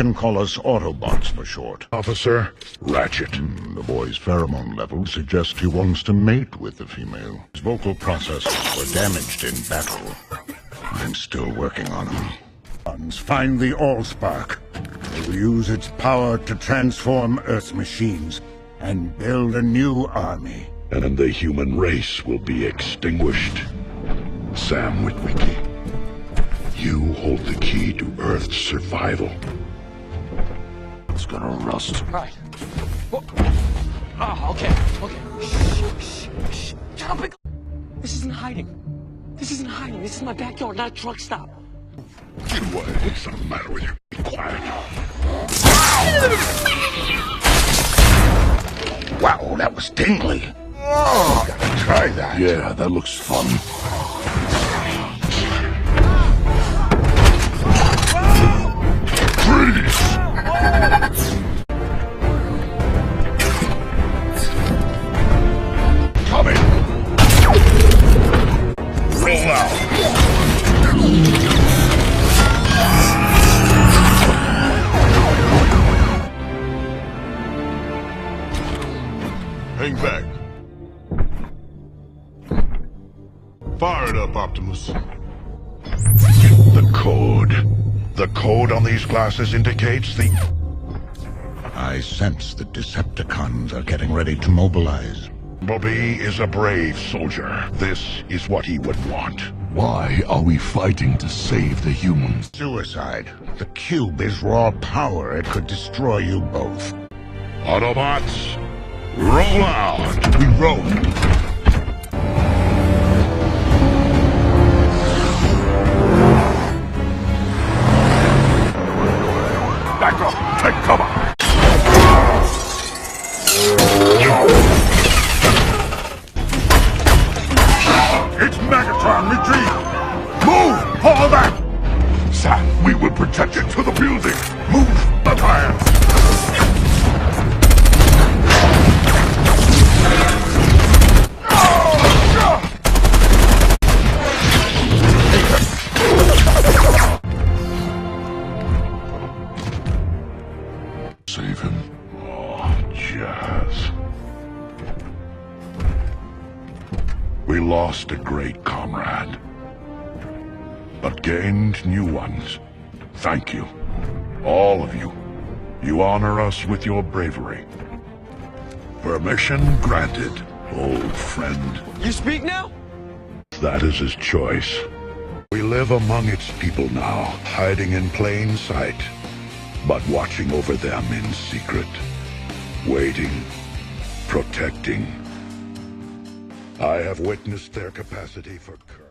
can call us Autobots for short. Officer Ratchet. The boy's pheromone level suggests he wants to mate with the female. His vocal processes were damaged in battle. I'm still working on him. Find the Allspark. They will use its power to transform Earth's machines and build a new army. And the human race will be extinguished. Sam Witwicky, you hold the key to Earth's survival. It's gonna rust. Right. Oh, okay. Shh. Shut up. This isn't hiding. This is my backyard, not a truck stop. Get away. What's the matter with you? Be quiet. Wow, that was tingly. Oh, gotta try that. Yeah, that looks fun. Freeze! Coming! Roll out! Hang back. Fire it up, Optimus. The code. The code on these glasses indicates the... I sense the Decepticons are getting ready to mobilize. Bumblebee is a brave soldier. This is what he would want. Why are we fighting to save the humans? Suicide. The cube is raw power. It could destroy you both. Autobots, roll out! We roll. Back up! Take cover! It's Megatron! Retreat! Move! All that! Sam, we will protect you to the building! Move! The tires! Save him. Oh, Jazz. We lost a great comrade, but gained new ones. Thank you. All of you. You honor us with your bravery. Permission granted, old friend. You speak now? That is his choice. We live among its people now, hiding in plain sight, but watching over them in secret, waiting, protecting. I have witnessed their capacity for courage.